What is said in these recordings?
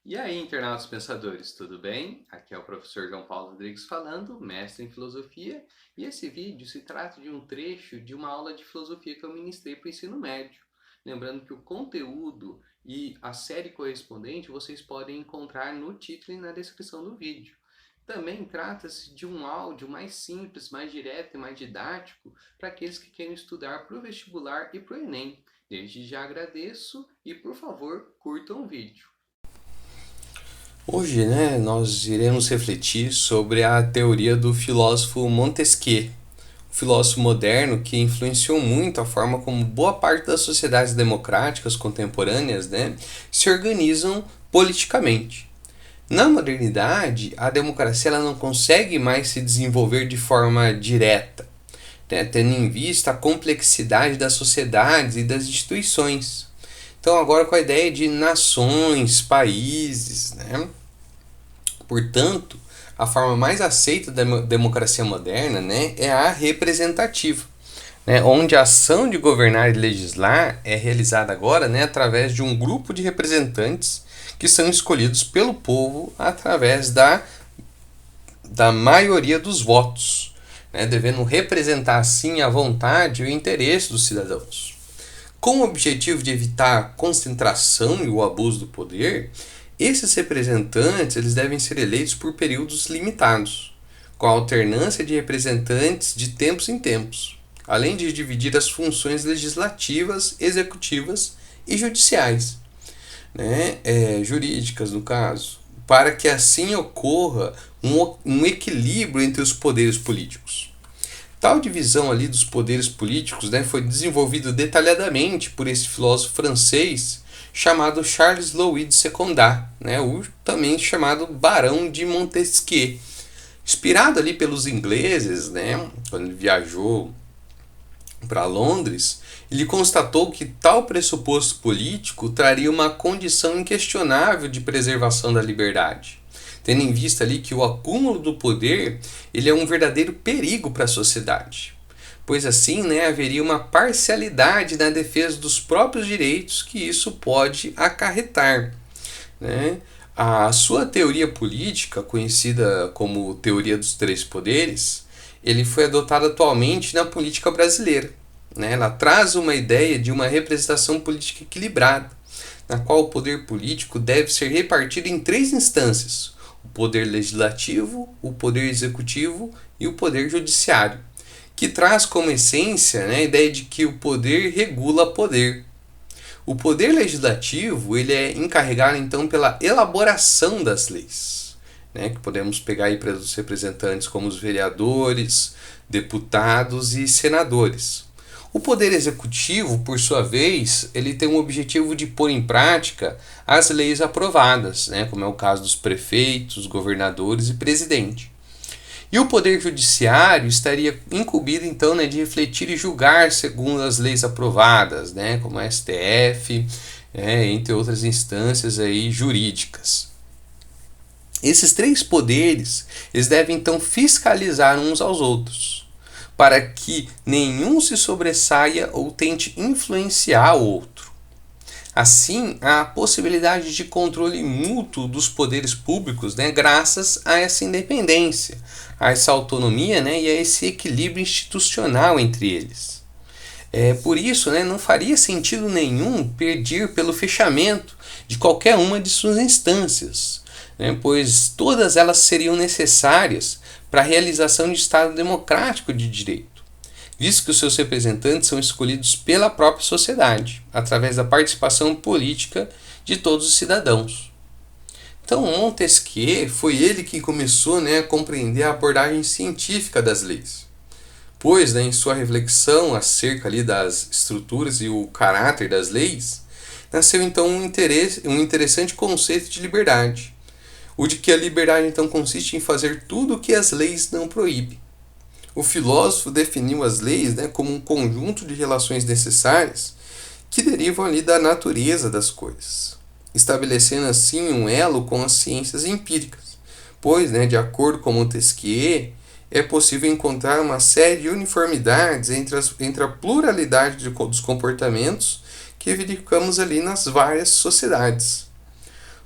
E aí, internautas pensadores, tudo bem? Aqui é o professor João Paulo Rodrigues falando, mestre em filosofia, e esse vídeo se trata de um trecho de uma aula de filosofia que eu ministrei para o ensino médio. Lembrando que o conteúdo e a série correspondente vocês podem encontrar no título e na descrição do vídeo. Também trata-se de um áudio mais simples, mais direto e mais didático para aqueles que querem estudar para o vestibular e para o Enem. Desde já agradeço e, por favor, curtam o vídeo. Hoje, nós iremos refletir sobre a teoria do filósofo Montesquieu, um filósofo moderno que influenciou muito a forma como boa parte das sociedades democráticas contemporâneas, se organizam politicamente. Na modernidade, a democracia ela não consegue mais se desenvolver de forma direta, tendo em vista a complexidade das sociedades e das instituições. Então, agora com a ideia de nações, países, Portanto, a forma mais aceita da democracia moderna, é a representativa, onde a ação de governar e legislar é realizada agora, através de um grupo de representantes que são escolhidos pelo povo através da maioria dos votos, devendo representar assim a vontade e o interesse dos cidadãos. Com o objetivo de evitar a concentração e o abuso do poder, esses representantes eles devem ser eleitos por períodos limitados, com a alternância de representantes de tempos em tempos, além de dividir as funções legislativas, executivas e judiciais, jurídicas no caso, para que assim ocorra um equilíbrio entre os poderes políticos. Tal divisão ali dos poderes políticos foi desenvolvido detalhadamente por esse filósofo francês chamado Charles Louis de Secondat, o também chamado Barão de Montesquieu. Inspirado ali pelos ingleses, quando ele viajou para Londres, ele constatou que tal pressuposto político traria uma condição inquestionável de preservação da liberdade, tendo em vista ali que o acúmulo do poder ele é um verdadeiro perigo para a sociedade, pois assim haveria uma parcialidade na defesa dos próprios direitos que isso pode acarretar. A sua teoria política, conhecida como teoria dos três poderes, ele foi adotado atualmente na política brasileira. Ela traz uma ideia de uma representação política equilibrada, na qual o poder político deve ser repartido em três instâncias: o poder legislativo, o poder executivo e o poder judiciário, que traz como essência a ideia de que o poder regula poder. O poder legislativo ele é encarregado então pela elaboração das leis, que podemos pegar aí para os representantes como os vereadores, deputados e senadores. O poder executivo, por sua vez, ele tem o objetivo de pôr em prática as leis aprovadas, como é o caso dos prefeitos, governadores e presidente. E o poder judiciário estaria incumbido então de refletir e julgar segundo as leis aprovadas, como a STF, entre outras instâncias aí jurídicas. Esses três poderes eles devem então fiscalizar uns aos outros, para que nenhum se sobressaia ou tente influenciar o outro. Assim, há a possibilidade de controle mútuo dos poderes públicos, graças a essa independência, a essa autonomia e a esse equilíbrio institucional entre eles. Por isso, não faria sentido nenhum pedir pelo fechamento de qualquer uma de suas instâncias, pois todas elas seriam necessárias para a realização de Estado democrático de direito, visto que os seus representantes são escolhidos pela própria sociedade, através da participação política de todos os cidadãos. Então, Montesquieu foi ele que começou a compreender a abordagem científica das leis, pois em sua reflexão acerca ali das estruturas e o caráter das leis, nasceu então um interessante conceito de liberdade, o de que a liberdade então consiste em fazer tudo o que as leis não proíbem. O filósofo definiu as leis como um conjunto de relações necessárias que derivam ali da natureza das coisas, estabelecendo assim um elo com as ciências empíricas, pois, de acordo com Montesquieu, é possível encontrar uma série de uniformidades entre a pluralidade dos comportamentos que verificamos ali nas várias sociedades.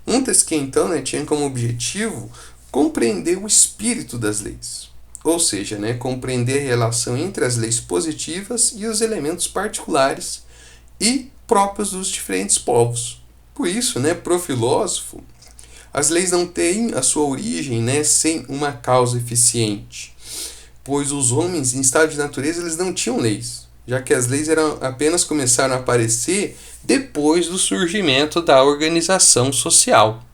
Montesquieu, então, tinha como objetivo compreender o espírito das leis, ou seja, compreender a relação entre as leis positivas e os elementos particulares e próprios dos diferentes povos. Por isso, para o filósofo, as leis não têm a sua origem sem uma causa eficiente, pois os homens em estado de natureza eles não tinham leis, já que as leis apenas começaram a aparecer depois do surgimento da organização social.